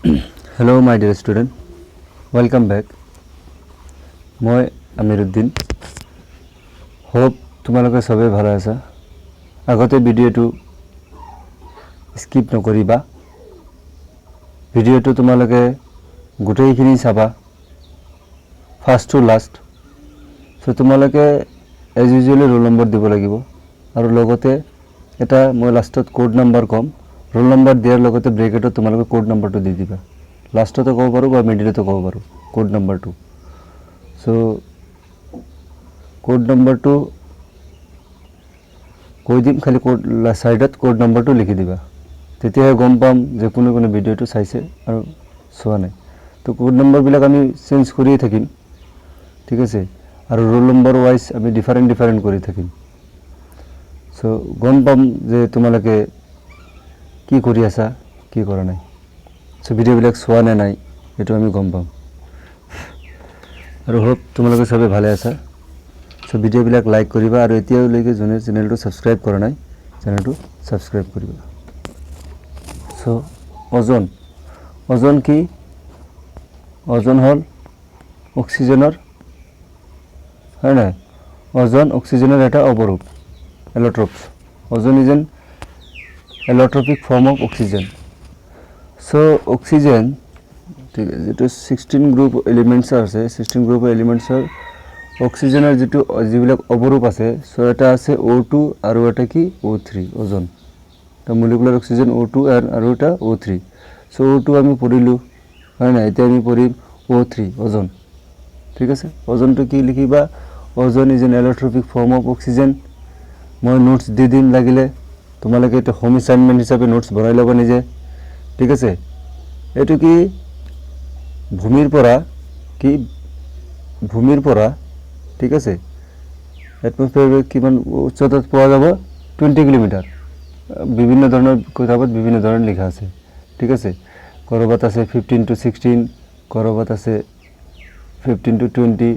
Hello my dear student, welcome back. মই Amiruddin. Hope তোমালোকে সবে ভালো আছা। আগতে ভিডিওটো স্কিপ নকৰিবা। ভিডিওটো তোমালোকে গোটেইখিনি চাবা ফাৰ্স্ট টু লাষ্ট। সো তোমালোকে এজ ইউজুৱেলি ৰোল নম্বৰ দিব লাগিব আৰু লগতে এটা মই লাষ্টত কোড নাম্বাৰ কম। ৰোল নম্বৰ দিয়াৰ লগতে ব্ৰেকেটত তোমালোকে কোড নাম্বাৰটো দি দিবা। লাষ্টতে ক'ব পাৰো বা মিডিলতে ক'ব পাৰো কোড নাম্বাৰটো। সো কোড নাম্বাৰটো কৈ দিম, খালি কোড সাইডত কোড নাম্বাৰটো লিখি দিবা। তেতিয়াহে গম পাম যে কোনে কোনে ভিডিওটো চাইছে আৰু চোৱা নাই। তো কোড নাম্বাৰবিলাক আমি চেঞ্জ কৰিয়ে থাকিম, ঠিক আছে। আৰু ৰোল নম্বৰ ওয়াইজ আমি ডিফাৰেণ্ট কৰি থাকিম। সো গম পাম যে তোমালোকে কি কৰি আছা কি কৰা নাই। সো ভিডিওবিলাক চোৱা নে নাই এইটো আমি গম পাম। আৰু হোপ তোমালোকে সবে ভালে আছা। সো ভিডিওবিলাক লাইক কৰিবা আৰু এতিয়ালৈকে যোনে চেনেলটো সাবস্ক্ৰাইব কৰা নাই চেনেলটো সাবস্ক্ৰাইব কৰিবা। সো ওজন কি? ওজন হল অক্সিজেনৰ, হয় না? ওজন অক্সিজেনৰ এটা অৱৰোপ, allotropes. Ozone is an allotropic form of oxygen. So oxygen, ঠিক আছে, যেটো 16 গ্ৰুপ এলিমেন্টছ আছে, 16 গ্ৰুপ এলিমেন্টছৰ অক্সিজেনৰ যিবিলাক অৱৰোপ আছে। সো এটা আছে O2 আৰু এটা কি O3 ওজন। তো মলিকুলাৰ অক্সিজেন O2 আৰু এটা O3। সো O2 আমি পঢ়িলো, হয় না? এতিয়া আমি পঢ়িম O3 ওজন, ঠিক আছে। ওজনটো কি লিখিবা? Ozone is an allotropic form of oxygen. মই নোটস দি দিম, লাগিলে তোমালোকে এটা হোম অ্যাসাইনমেন্ট হিচাপে নোটস বনাই ল'বা নিজে, ঠিক আছে। এটো কি ভূমিৰ পৰা ঠিক আছে এটমস্ফিয়াৰ কিমান উচ্চতাত পোৱা যাব? 20 কিলোমিটাৰ। বিভিন্ন ধৰণৰ কিতাপত বিভিন্ন ধৰণৰ লিখা আছে, ঠিক আছে। কৰবাত আছে 15 to 16, কৰবাত আছে 15 to 20,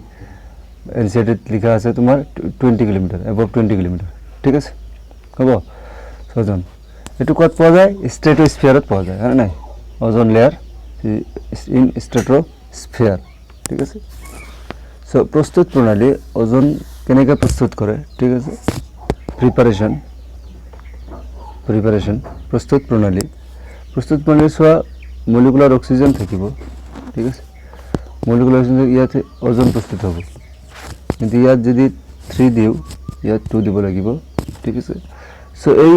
এনচিইআৰটিত লিখা আছে তোমাৰ 20 কিলোমিটাৰ, এবভ 20 কিলোমিটাৰ, ঠিক আছে। হ'ব। ওজন এটো ক'ত পোৱা যায়? ষ্ট্ৰেটোস্ফিয়াৰত পোৱা যায়, হয় নাই? ওজন লেয়াৰ ইন ষ্ট্ৰেটোস্ফিয়াৰ, ঠিক আছে। সো প্ৰস্তুত প্ৰণালী, ওজন কেনেকৈ প্ৰস্তুত কৰে, ঠিক আছে। প্ৰিপাৰেশ্যন প্ৰস্তুত প্ৰণালী চোৱা। মলিকুলাৰ অক্সিজেন থাকিব, ঠিক আছে। মলিকুলাৰ অক্সিজেন ইয়াতে ওজন প্ৰস্তুত হ'ব, কিন্তু ইয়াত যদি 3 দিওঁ, ইয়াত 2 দিব লাগিব, ঠিক আছে। সো এই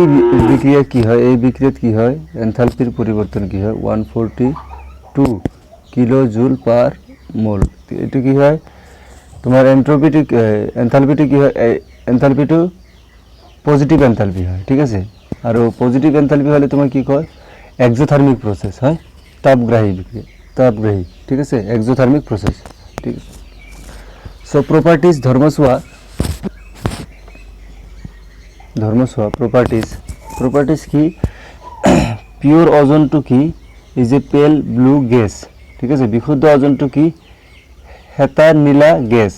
বিক্রিয়া কি হয়? এই বিক্রিয়াত কি হয়? এনথালপিৰ পৰিৱৰ্তন কি হয়? 142 কিলো জুল পার মোল। এটো কি হয়? তোমার এনথালপিটো কি হয়? এনথালপিটো পজিটিভ এনথালপি হয়, ঠিক আছে। আৰু পজিটিভ এনথালপি হলে তোমার কি কয়? এক্সোথার্মিক প্রসেস হয়, তাপগ্রাহী বিক্রিয়া, ঠিক আছে। এক্সোথার্মিক প্রসেস, ঠিক আছে। সো প্রপার্টিজ, ধর্মসোয়া প্রপার্টিজ কি? পিওর ওজনটো কি? ইজ এ পেল ব্লু গ্যাস, ঠিক আছে। বিশুদ্ধ ওজনটো কি? হেতা নীলা গ্যাস,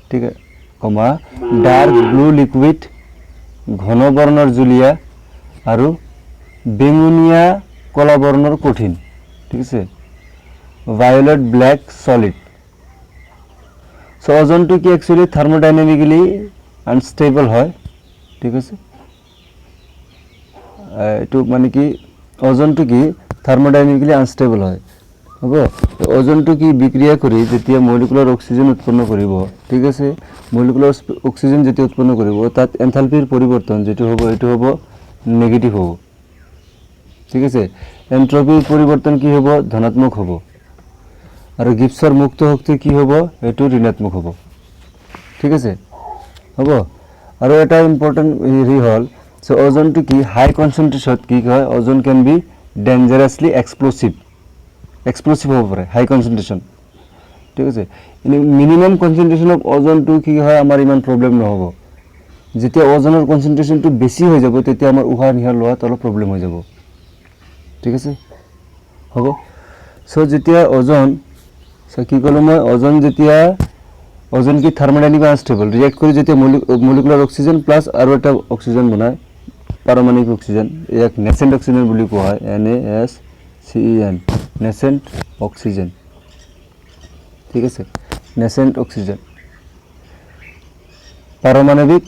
ঠিক আছে, কমা ডার্ক ব্লু লিকুইড, ঘন বৰ্ণৰ জুলীয়া আৰু বেঙুনীয়া কলা বৰ্ণৰ কঠিন, ঠিক আছে। Violet black solid. সো ওজনটো কি একচুয়ালি থার্মোডাইনামিক্যালি আনস্টেবল হয়, ঠিক আছে। এটো মানে কি ওজনটো কি থার্মোডাইনামিক্যালি আনস্টেবল হয়, হ'ব। ওজনটো কি বিক্রিয়া কৰি যেতিয়া মলিকুলাৰ অক্সিজেন উৎপন্ন কৰিব, ঠিক আছে। মলিকুলাৰ অক্সিজেন যেতিয়া উৎপন্ন কৰিব, তাত এনথালপিৰ পৰিৱৰ্তন যেটো হ'ব এটো হ'ব নেগেটিভ হ'ব, ঠিক আছে। এন্ট্ৰপিৰ পৰিৱৰ্তন কি হ'ব? ধনাত্মক হ'ব। আৰু গিবছৰ মুক্ত শক্তি কি হ'ব? এটো ঋণাত্মক হ'ব, ঠিক আছে, হ'ব। আৰু এটা ইম্পৰ্টেন্ট হেৰি হল, সো ওজনটো কি হাই কনসেন্ট্ৰেশন কি হয়? ওজন ক্যান বি ডেঞ্জাৰাসলি এক্সপ্লোসিভ হ'ব পাৰে হাই কনসেন্ট্ৰেশন, ঠিক আছে। মিনিমাম কনসেন্ট্ৰেশন অফ ওজনটো কি হয়? আমাৰ ইমান প্ৰবলেম নহব। যেতিয়া ওজনৰ কনসেন্ট্ৰেশনটো বেছি হৈ যাব, তেতিয়া আমাৰ উশাহ নিশাহ লোৱাত অলপ প্ৰবলেম হৈ যাব, ঠিক আছে, হ'ব। সো যেতিয়া ওজন, কি ক'লো মই? ওজন কি থার্মোডাইনামিক আনস্টেবল রিঅ্যাক্ট কৰি যেতিয়া মলিকুলাৰ অক্সিজেন প্লাস আৰু এটা অক্সিজেন বনায়, পাৰমাণবিক অক্সিজেন, ইয়াক নেসেন্ট অক্সিজেন বুলি কোৱা হয়, NaCN, নেসেন্ট অক্সিজেন, ঠিক আছে, নেসেন্ট অক্সিজেন। পারমাণবিক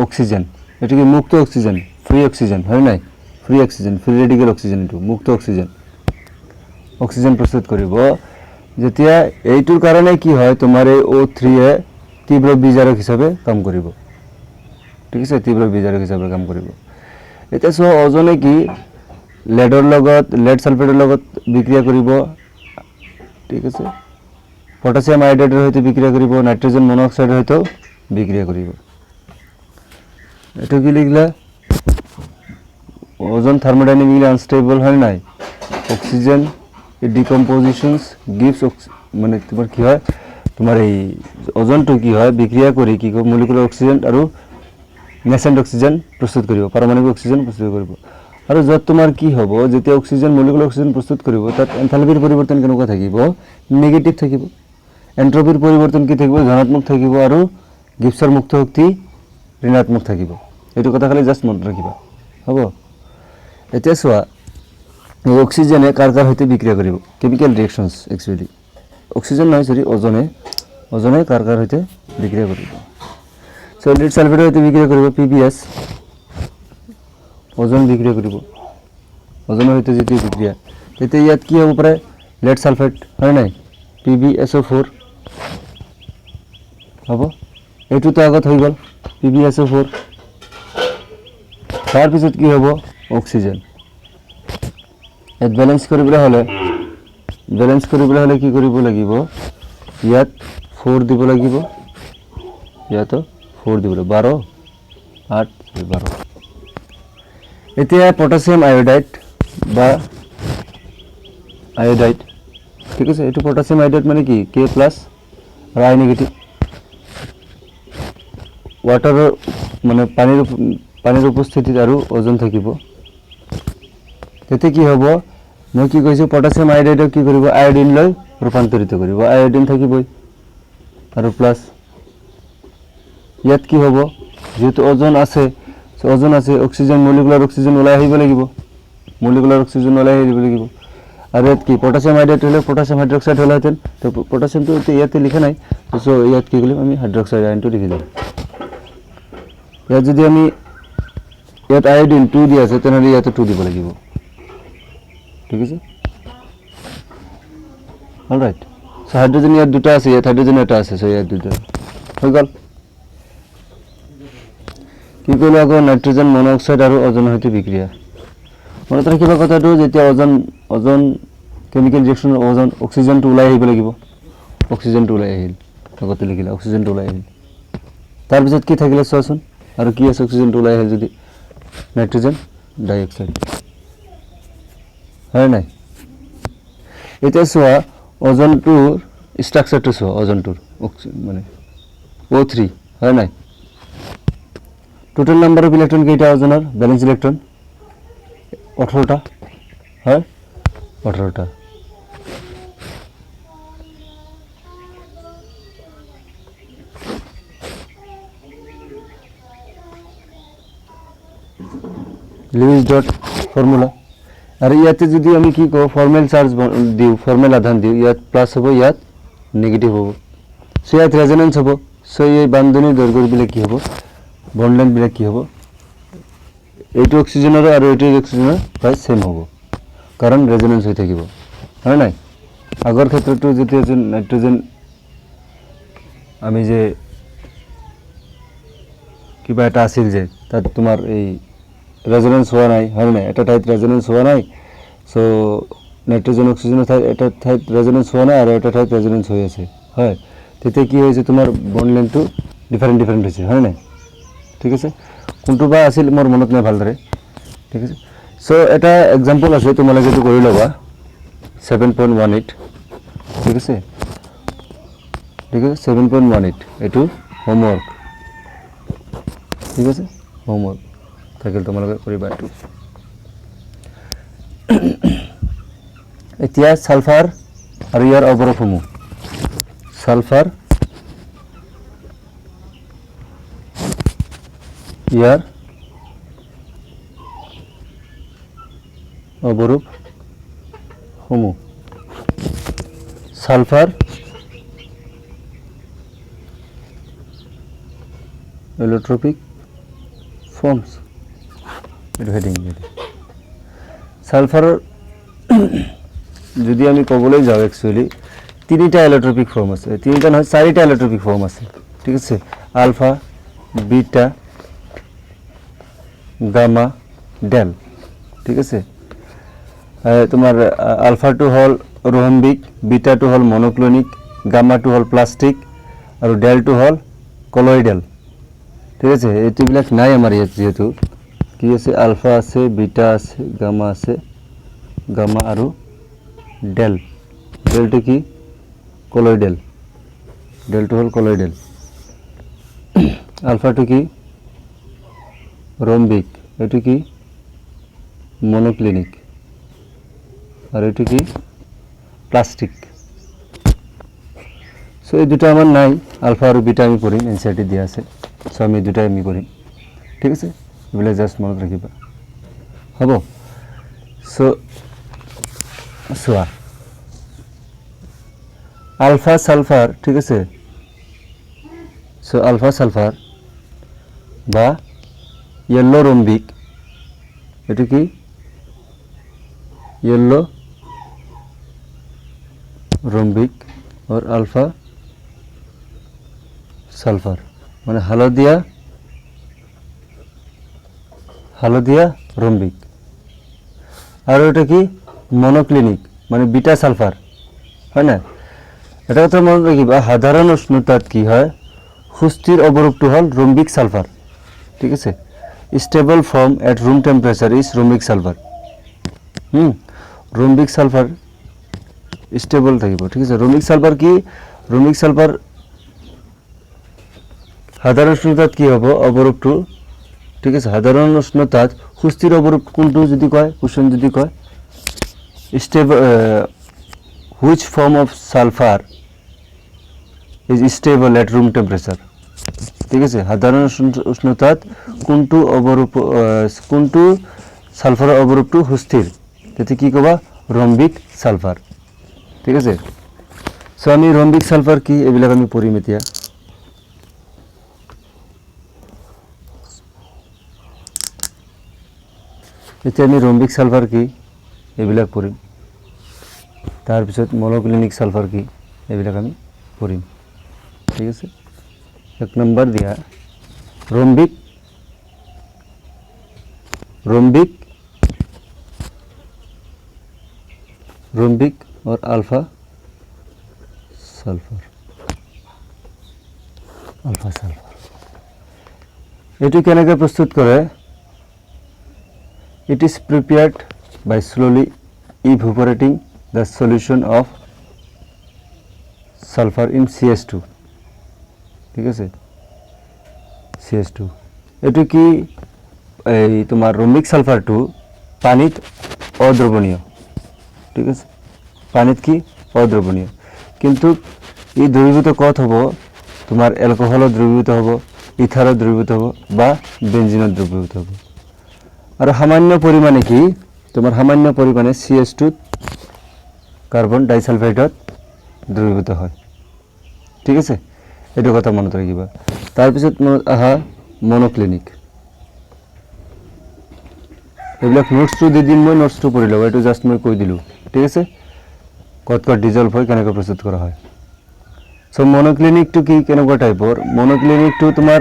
অক্সিজেন, এটা কি মুক্ত অক্সিজেন, ফ্রি অক্সিজেন হয় নাই, free oxygen, free radical oxygen, এইটো মুক্ত অক্সিজেন, অক্সিজেন প্ৰস্তুত কৰিব। যেতিয়া এইটোৰ কাৰণে কি হয়, তোমাৰ এই O3-এ তীব্ৰ বিজাৰক হিচাপে কাম কৰিব, ঠিক আছে, তীব্ৰ বিজাৰক হিচাপে কাম কৰিব। এতিয়া চোৱা অজনে কি লেডৰ লগত, লেড ছালফেটৰ লগত বিক্ৰিয়া কৰিব, ঠিক আছে, পটাছিয়াম আয়োডাইডৰ সৈতে বিক্ৰিয়া কৰিব, নাইট্ৰোজেন মনোঅক্সাইডৰ সৈতেও বিক্ৰিয়া কৰিব। এইটো কি লিখলা, ওজন থার্মোডাইনামিকলি আনস্টেবল হয় নাই, অক্সিজেন ডিকম্পোজিশনস গিভস, মানে তোমার কি হয়, তোমার এই ওজনটো কি হয় বিক্রিয়া কৰি কি কয় মলিকুলাৰ অক্সিজেন আৰু নেসেন্ট অক্সিজেন প্ৰস্তুত কৰিব, পাৰমাণবিক অক্সিজেন প্ৰস্তুত কৰিব। আৰু য'ত তোমাৰ কি হ'ব, যেতিয়া অক্সিজেন মলিকুলাৰ অক্সিজেন প্ৰস্তুত কৰিব, তাত এনথালপিৰ পৰিৱৰ্তন কেনেকুৱা থাকিব, নেগেটিভ থাকিব। এন্ট্ৰপিৰ পৰিৱৰ্তন কি থাকিব, ধনাত্মক থাকিব, আৰু গিবছৰ মুক্ত শক্তি ঋণাত্মক থাকিব। এইটো কথা খালি জাষ্ট মনত ৰাখিবা, হ'ব। এতিয়া চোৱা অক্সিজেনে কাৰ কাৰ সৈতে বিক্ৰিয়া কৰিব, কেমিক্যাল ৰিয়েকশনস একচুয়ালি, অক্সিজেন নহয় সৰি, ওজনে কাৰ কাৰ সৈতে বিক্ৰিয়া কৰিব। সো লেড সালফেটেৰ সৈতে বিক্ৰিয়া কৰিব, PbS, ওজন বিক্ৰিয়া কৰিব, ওজনেৰ সৈতে যেতিয়া বিক্ৰিয়া, তেতিয়া ইয়াত কি হ'ব পাৰে, লেড সালফেট হয় নাই, PbSO4 হ'ব, এইটোতো আগত হৈ গ'ল PbSO4, তাৰপিছত কি হ'ব, অক্সিজেন। ইয়াত বেলেঞ্চ কৰিবলৈ হ'লে কি কৰিব লাগিব, ইয়াত 4 দিব লাগিব, ইয়াতো 4 দিব লাগিব, 12 8 12। এতিয়া পটাছিয়াম আয়োডাইড বা আয়োডাইড, ঠিক আছে, এইটো পটাছিয়াম আয়োডাইড মানে কি K+ আৰু I নেগেটিভ, ওয়াটাৰৰ মানে পানীৰ উপস্থিতিত আৰু ওজন থাকিব। তেতিয়া কি হ'ব, মই কি কৈছোঁ, পটাছিয়াম আয়োডাইডক কি কৰিব, আয়োডিনলৈ ৰূপান্তৰিত কৰিব, আয়োডিন থাকিবই আৰু প্লাছ ইয়াত কি হ'ব, যেহেতু ওজন আছে, অক্সিজেন, মলিকুলাৰ অক্সিজেন ওলাই আহিব লাগিব, আৰু ইয়াত কি পটাছিয়াম আয়োডাইড হ'লে পটাছিয়াম হাইড্ৰক্সাইড হ'লহেঁতেন, তো পটাছিয়ামটো এতিয়া ইয়াতে লিখা নাই, তো ইয়াত কি কৰিম আমি, হাইড্ৰক্সাইড আয়নটো লিখি দিম। ইয়াত যদি আমি ইয়াত আয়োডিন 2 দিয়া আছে, তেনেহ'লে ইয়াতে 2 দিব লাগিব, ঠিক আছে, অলৰাইট। সো হাইড্ৰোজেন ইয়াত দুটা আছে, ইয়াত হাইড্ৰোজেন এটা আছে, সো ইয়াত দুটা হৈ গ'ল। কি কৰিলোঁ আকৌ, নাইট্ৰোজেন মনোঅক্সাইড আৰু ওজনৰ সৈতে বিক্ৰিয়া। মনত ৰাখিবা কথাটো, যেতিয়া ওজন কেমিকেল ৰিয়েকশ্যন, অক্সিজেনটো ওলাই আহিব লাগিব, অক্সিজেনটো ওলাই আহিল, আগতে লিখিলা অক্সিজেনটো ওলাই আহিল, তাৰপিছত কি থাকিলে চোৱাচোন, আৰু কি আছে, অক্সিজেনটো ওলাই আহিল যদি, নাইট্ৰোজেন ডাইঅক্সাইড, হয় নাই। এতিয়া চোৱা ওজনটোৰ ষ্ট্ৰাকচাৰটো চোৱা, ওজনটোৰ মানে O3 হয় নাই, টোটাল নাম্বার অফ ইলেকট্রন কেইটা ওজনের, ব্যালেন্স ইলেকট্রন 18টা, হয় 18টা। Lewis dot formula. আর ইয়াতে যদি আমি কি কওঁ, ফর্মেল চার্জ দিওঁ, ফর্মেল আধান দিওঁ, ইয়াত প্লাস হ'ব, ইয়াত নেগেটিভ হ'ব, সো ইয়াত রেজোনেন্স হ'ব, সো এই বান্ধনীৰ দৈৰ্ঘ্যবিলাক কি হ'ব, বন্ড লেন্থবিলাক কি হ'ব, এইটো অক্সিজেনৰ আৰু এইটো অক্সিজেনৰ প্ৰায় সেম হ'ব, কাৰণ ৰেজোনেন্স হৈ থাকিব, হয় নাই। আগৰ ক্ষেত্ৰতো যেতিয়া নাইট্ৰোজেন আমি যে কিবা এটা আছিল যে তাত তোমাৰ এই ৰেজোনেন্স হোৱা নাই, হয় নাই, এটা ঠাইত ৰেজোনেন্স হোৱা নাই, সো নাইট্ৰোজেন অক্সিজেনৰ ঠাইত এটা ঠাইত ৰেজোনেন্স হোৱা নাই, আৰু এটা ঠাইত ৰেজোনেন্স হৈ আছে, হয়। তেতিয়া কি হৈছে, তোমাৰ বন্ড লেন্থটো ডিফাৰেন্ট হৈছে, হয় নাই, ঠিক আছে। কোনটো বা আছিল মোৰ মনত নাই ভালদৰে, ঠিক আছে। সো এটা এক্সাম্পল আছে, তোমালোকে এইটো কৰি ল'বা, 7.18, ঠিক আছে, 7.18, এইটো হোমৱৰ্ক, ঠিক আছে, হোমৱৰ্ক থাকিল, তোমালোকে কৰিবা এইটো। এতিয়া সালফাৰ আৰু ইয়াৰ অৱৰোধসমূহ, সালফাৰ ইয়াৰ অৱৰোধসমূহ, সালফার এলোট্রপিক ফর্মস হেডিং সালফার যদি আমি কবলেই যাও অ্যাকচুয়ালি তিনটা এলোট্রপিক ফর্ম আছে, তিনটা নয় চারিটা এলোট্রপিক ফর্ম আছে, ঠিক আছে, আলফা বিটা গামা ডেল, ঠিক আছে। তোমার alpha to hall রোহম্বিক, beta two hall মনোক্লোনিক, gamma two hall plastic আৰু ডেল টু হল কলয়েডেল, ঠিক আছে। এইবিলাক নাই আমাৰ ইয়াত, যেহেতু কি আছে আলফা আছে বিটা আছে গামা আৰু ডেল, ডেলটো কি কলয়েডেল, ডেলটো হল কলয়েডেল, আলফাটো কি রোম্বিক, এটো কি মনোক্লিনিক আর এটো কি প্লাস্টিক। সো এই দুটো আমার নাই, আলফা আর বিটা আমি পড়িম, এনসিআরটি দিয়া আছে, সো আমি দুটাই আমি পড়িম, ঠিক আছে। এগুলো জাস্ট মনত রাখিবা, হব। সো সোয়া আলফা সালফার, ঠিক আছে। সো আলফা সালফার বা येलो रोम्बिक, এটা কি येलो रोम्बिक और अल्फा সালফার মানে হালদিয়া রোম্বিক। আর এটা কি মনোক্লিনিক মানে বিটা সালফার, হয় না। এটা কথা মনে রাখিবা, সাধারণ উষ্ণতাত কি হয় সুস্থির অবরূপটো হল রোম্বিক সালফার, ঠিক আছে। Stable form at room temperature is rhombic sulphur. Rhombic sulphur stable থাকিব, ঠিক আছে। রোম্বিক সালফার কি, রোম্বিক সালফার সাধারণ উষ্ণতাত কি হব অবরূপটো, ঠিক আছে। সাধারণ উষ্ণতাত সুস্থির অবরূপ কোনটো যদি কয়, কুশন যদি কয় stable, which form of sulphur is stable at room temperature, ঠিক আছে। সাধারণ উষ্ণতাত কোনটো অবরূপ, কোনটো সালফারের অবরূপটো সুস্থির, তাতে কি কবা রোম্বিক সালফার, ঠিক আছে। সো আমি রোম্বিক সালফার কি এইবিলাক আমি পঢ়িম এতিয়া। এতিয়া আমি রোম্বিক সালফার কি এইবিলাক পঢ়িম, তাৰপিছত মনোক্লিনিক সালফার কি এইবিলাক আমি পঢ়িম, ঠিক আছে। এক নম্বর দিয়া রোম্বিক रोम्बिक और अल्फा सल्फर, এটো কেনেকৈ প্রস্তুত করে, it is prepared by slowly evaporating the solution of sulphur in CH2, ঠিক আছে, CH2। এটো কি এই তোমার রোম্বিক সালফারটো পানিত অদ্রবণীয়, ঠিক আছে, পানিত কি অদ্রবণীয়, কিন্তু এই দ্রবীভূত কত হব তোমার অ্যালকোহল দ্রবীভূত হব, ইথার দ্রবীভূত হব বা বেনজিন দ্রবীভূত হব। আর সামান্য পরিমাণে কি তোমার সামান্য পরিমাণে CH2 কার্বন ডাইসালফাইডত দ্রবীভূত হয়, ঠিক আছে। এইটো কথা মনত রাখিবা। তাৰপিছত মনত আহা মনোক্লিনিক, এইবিলাক নোটসটো দি দিম, মই নোটসটো পঢ়ি ল'ব, এইটো জাষ্ট মই কৈ দিলোঁ, ঠিক আছে, ক'ত ডিজলভ হয় কেনেকৈ প্ৰস্তুত কৰা হয়। সো মনোক্লিনিকটো কি কেনেকুৱা টাইপৰ, মনোক্লিনিকটো তোমাৰ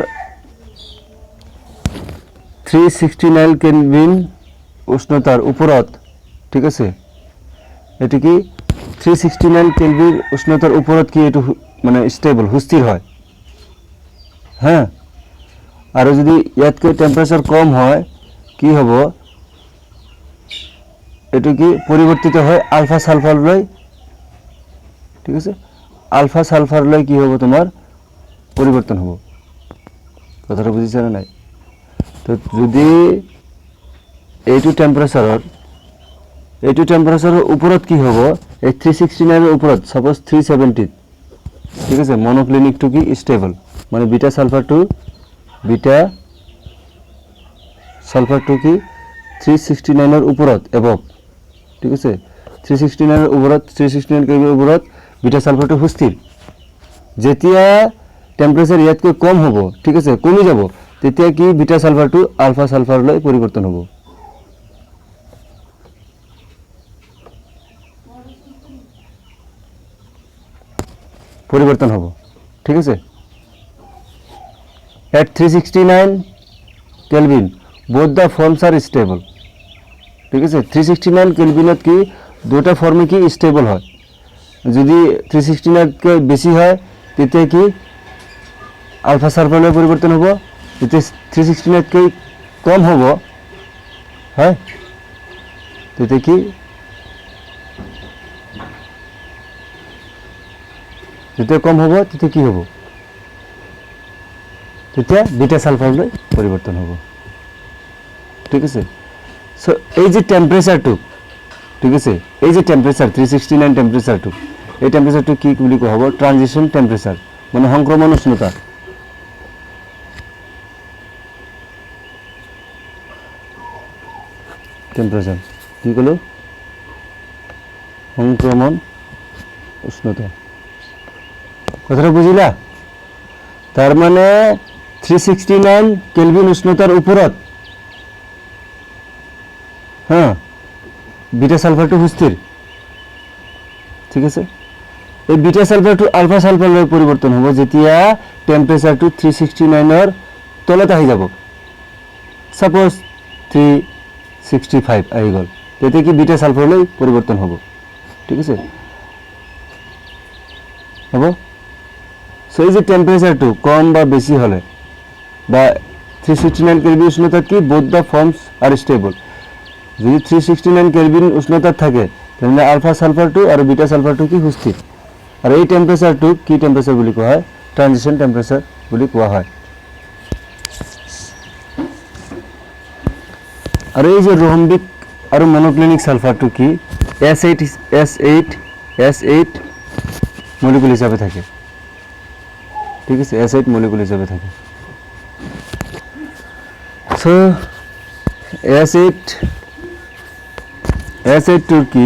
369 কেলভিন উষ্ণতাৰ ওপৰত, ঠিক আছে। এটো কি 369 কেলভিন উষ্ণতাৰ ওপৰত কি এইটো মানে স্টেবল সুস্থিৰ হয়, হ্যাঁ। আৰু যদি ইয়াতকৈ টেম্পারেচার কম হয় কি হ'ব, এটো কি পরিবর্তিত হয় আলফা সালফারলৈ, ঠিক আছে। আলফা সালফারলৈ কি হ'ব তোমাৰ পৰিবৰ্তন হ'ব, কথাটা বুঝিছা না নাই। তো যদি এইটো টেম্পাৰেচাৰৰ ওপৰত কি হ'ব, এই 369 এৰ ওপৰত, সাপোজ 370, ঠিক আছে, মনোক্লিনিকটো কি স্টেবল মানে বিটা সালফাৰটো কি 369 এৰ উপৰত এবভ, ঠিক আছে। 369 এৰ উপৰত 369 কেলভিন উপৰত বিটা সালফাৰটো সুস্থিৰ যেতিয়া টেম্পারেচার ইয়াতকৈ কম হ'ব ঠিক আছে কমি যাব তেতিয়া কি বিটা সালফাৰটো আলফা সালফাৰলৈ পৰিৱৰ্তন হ'ব ঠিক আছে at 369 Kelvin both the forms are stable ঠিক আছে 369 কেলভিনত কি দুটা ফর্মে কি স্টেবল হয় যদি 369 কে বেশি হয় তেতিয়া কি আলফা সালফারলৈ পরিবর্তন হ'ব যেতিয়া 369 কে কম হ'ব হয় তেতিয়া কি যেতিয়া কম হ'ব তেতিয়া কি হ'ব তেতিয়া বিটা সালফারলৈ পরিবর্তন হ'ব ঠিক আছে সো এই যে টেম্পারেচারটো ঠিক আছে এই যে টেম্পারেচার 369 টেম্পারেচারটো এই টেম্পারেচারটো কি বুলি কোৱা হ'ব ট্রানজিশন টেম্পারেচার মানে সংক্রমণ উষ্ণতা টেম্পারেচার কি কলো সংক্রমণ উষ্ণতা কথাটা বুঝিলা তার মানে 369 কেলভিন উষ্ণতার উপরত হ্যাঁ বিটা সালফারটো সুস্থির ঠিক আছে এই বিটা সালফারটো আলফা সালফারলৈ পরিবর্তন হ'ব যেতিয়া টেম্পারেচারটো 369 এর তলত আহি যাব সাপোজ 365 আহি গল তেতিয়া কি বিটা সালফারলৈ পরিবর্তন হ'ব ঠিক আছে হ'ব সো এই যে টেম্পারেচারটো কম বা বেশি হলে বা 369 কেলভিন উষ্ণতাত কি both the forms are stable যদি 369 কেলভিন উষ্ণতা থাকে তাহলে আলফা সালফারটো আর বিটা সালফারটো কি সুস্থির আর এই টেম্পারেচারটো কি টেম্পারেচার বলি কোৱা হয় ট্ৰানজিশন টেম্পাৰেচাৰ বলি কোৱা হয় আর এই যে রোহম্বিক আর মনোক্লিনিক সালফারটো কি S8 মলিকুল হিসাবে থাকে ঠিক আছে S8 মলিকুল হিসাবে থাকে সো S8 টু কি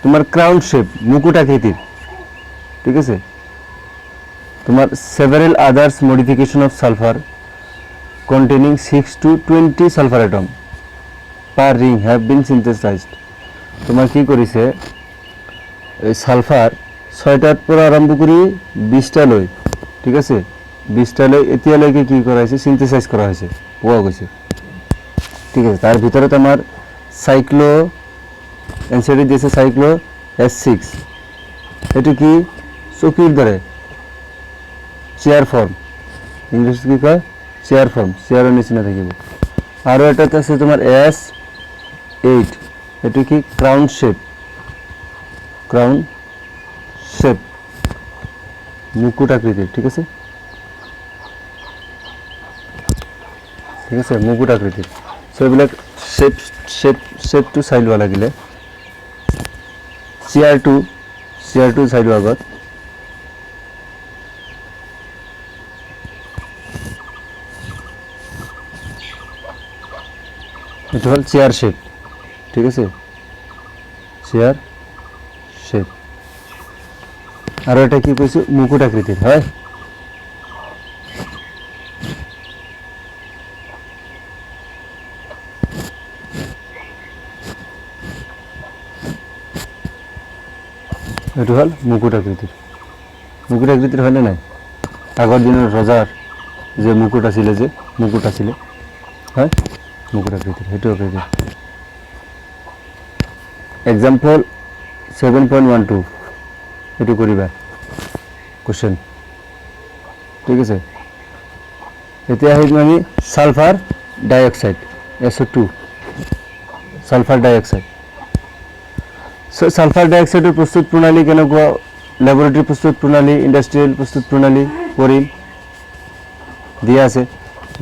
তোমার ক্রাউন শেপ মুকুট আকৃতির ঠিক আছে তোমার several others modification of sulphur containing 6 to 20 sulphur atom per ring have been synthesized তোমার কি করিছে এই সালফার 6টার পৰা আৰম্ভ কৰি 20টা লৈ ঠিক আছে 20টা লৈ এতিয়ালৈকে কি কৰা হৈছে সিনথেসাইজ কৰা হৈছে পোৱা গৈছে ঠিক আছে তাৰ ভিতৰত আমাৰ সাইক্লো এনসিডি দিছে সাইক্লো S6 এটো কি চকিৰ দৰে চেয়াৰ ফৰ্ম ইংলিশ কি কয় চেয়াৰ ফৰ্ম চেয়াৰেৰ নিচিনা থাকিব আৰু এটা আছে তোমাৰ S8 এটো কি ক্ৰাউন শেপ মুকুট আকৃতিৰ ঠিক আছে মুকুট আকৃতিৰ সো এইবিলাক শেপ টু চাই লোৱা লাগিলে চেয়াৰ টু চাই লোৱা আগত এটা হল চেয়ার শেপ ঠিক আছে চেয়ার শেপ আর এটা কি কইছো মুকুট আকৃতির হয় এটা হল মুকুট আকৃতির হয় না নাই আগৰ দিনৰ ৰজাৰ যে মুকুট আছিল হয় মুকুট আকৃতির হেতু আকৃতির এক্সাম্পল 7.12 এটু করিবা কোশ্চেন ঠিক আছে এতিয়া আহিব আমি sulphur dioxide SO2 sulphur dioxide so sulphur ডাইঅক্সাইডের প্রস্তুত প্রণালী কেনেকুৱা ল্যাবরেটরি প্রস্তুত প্রণালী ইন্ডাস্ট্রিয়াল প্রস্তুত প্রণালী পড়িম দিয়া আছে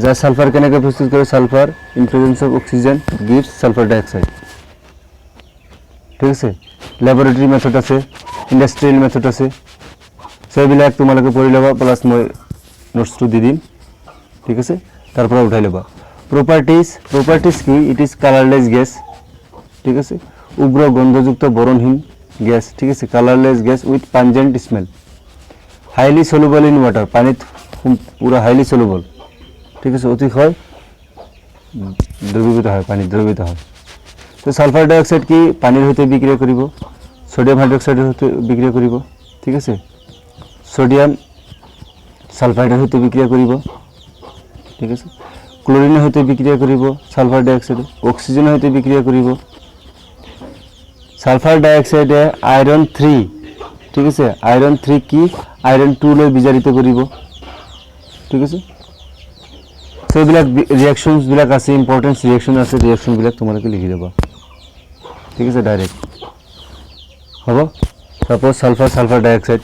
যা সালফার কেনেকে প্রস্তুত করে sulphur in presence of oxygen gives sulphur dioxide ঠিক আছে ল্যাবরেটরি মেথড আছে ইন্ডাস্ট্রিয়াল মেথড আছে সেইবিলাক তোমালোকে পঢ়ি ল'বা প্লাস মই নোটসটো দি দিম ঠিক আছে তারপর উঠাই ল'বা প্রপার্টিজ কি ইট ইজ কালারলেস গ্যাস ঠিক আছে উগ্র গন্ধযুক্ত বরণহীন গ্যাস, ঠিক আছে, colourless gas with pungent smell, highly soluble in water, পানিত পুরো হাইলি সলুবল, ঠিক আছে, অতিশয় দ্রবীভূত হয়, পানি দ্রবীভূত হয়। তো সালফার ডাইঅক্সাইড কি পানির সৈতে বিক্রিয়া কৰিব, সোডিয়াম হাইড্ৰক্সাইডেৰ সৈতে বিক্ৰিয়া কৰিব, ঠিক আছে, সোডিয়াম সালফাইডেৰ সৈতে বিক্ৰিয়া কৰিব, ঠিক আছে, ক্লোৰিনেৰ সৈতে বিক্ৰিয়া কৰিব সালফাৰ ডাইঅক্সাইডে, অক্সিজেনেৰ সৈতে বিক্ৰিয়া কৰিব। সালফাৰ ডাইঅক্সাইডে আয়ৰন 3, ঠিক আছে, আয়ৰন 3 কি আয়ৰন 2 লৈ বিজাৰিত কৰিব, ঠিক আছে। সো এইবিলাক ৰিয়েকশ্যনবিলাক আছে, ইম্পৰ্টেণ্ট ৰিয়েকশ্যন আছে, ৰিয়েকশ্যনবিলাক তোমালোকে লিখি দেবা, ঠিক আছে, ডাইৰেক্ট হ'ব। সাপোজ সালফাৰ ডাইঅক্সাইড,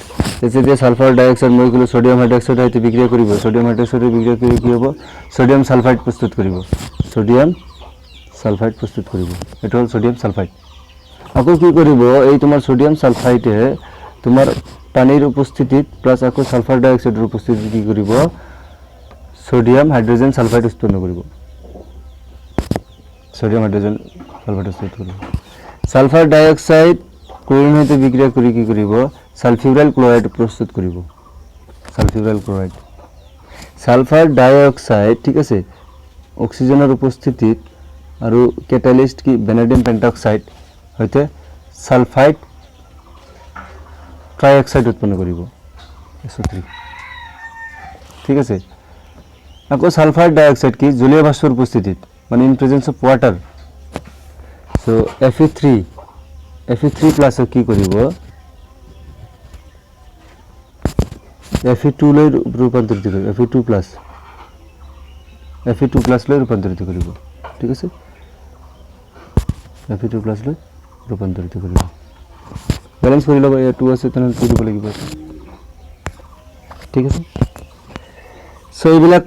যেতিয়া সালফাৰ ডাইঅক্সাইড মলিকুল সোডিয়াম হাইড্ৰক্সাইডেৰ সৈতে বিক্ৰিয়া কৰিব, সোডিয়াম হাইড্ৰক্সাইডেৰ বিক্ৰিয়া কৰি কি হ'ব, সোডিয়াম সালফাইড প্ৰস্তুত কৰিব, সোডিয়াম সালফাইড প্ৰস্তুত কৰিব, এটা হ'ল সোডিয়াম সালফাইড। আকৌ কি কৰিব, এই তোমাৰ সোডিয়াম সালফাইডে তোমাৰ পানীৰ উপস্থিতিত প্লাস আকৌ সালফাৰ ডাইঅক্সাইডেৰ উপস্থিতিত কি কৰিব, সোডিয়াম হাইড্ৰোজেন সালফাইড উৎপন্ন কৰিব, সোডিয়াম হাইড্ৰোজেন সালফাইড উৎপন্ন কৰিব। সালফাৰ ডাইঅক্সাইড ক্লোৰিনেৰ সৈতে বিক্ৰিয়া কৰি কি কৰিব, সালফিউৰাইল ক্লোৰাইড প্ৰস্তুত কৰিব, সালফিউৰাইল ক্লোৰাইড। সালফাৰ ডাইঅক্সাইড, ঠিক আছে, অক্সিজেনেৰ উপস্থিতিত আৰু ক্যাটালিস্ট কি ভ্যানাডিয়াম পেন্টঅক্সাইড হইতে সালফাইড ট্ৰাইঅক্সাইড উৎপন্ন কৰিব, SO3, ঠিক আছে। আকৌ সালফাৰ ডাইঅক্সাইড কি জলীয় বাষ্পৰ উপস্থিতিত, মানে in presence of water, so Fe3 plus কি কৰিব, Fe2 লৈ ৰূপান্তৰিত কৰিব, Fe2 প্লাস লৈ ৰূপান্তৰিত কৰিব, ঠিক আছে, Fe2 প্লাস লৈ ৰূপান্তৰিত কৰিব। বেলেন্স কৰি ল'ব, এয়া 2 আছে তেনেহ'লে 2 দিব লাগিব, ঠিক আছে। সো এইবিলাক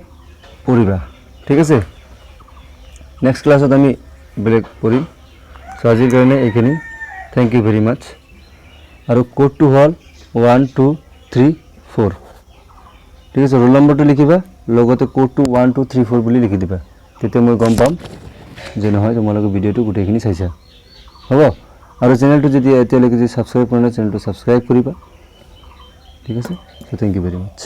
পঢ়িবা, ঠিক আছে। নেক্সট ক্লাছত আমি বেলেগ পঢ়িম। সো আজিৰ কাৰণে এইখিনি, থেংক ইউ ভেৰি মাছ। আৰু কোডটো হ'ল 1 2 3 4, ঠিক আছে। ৰোল নম্বৰটো লিখিবা, লগতে কোডটো 1 2 3 4 বুলি লিখি দিবা, তেতিয়া মই গম পাম যে নহয় তোমালোকে ভিডিঅ'টো গোটেইখিনি চাইছা, হ'ব। আৰু চেনেলটো যদি এতিয়ালৈকে যদি ছাবস্ক্ৰাইব কৰা নাই, চেনেলটো ছাবস্ক্ৰাইব কৰিবা, ঠিক আছে। So thank you very much.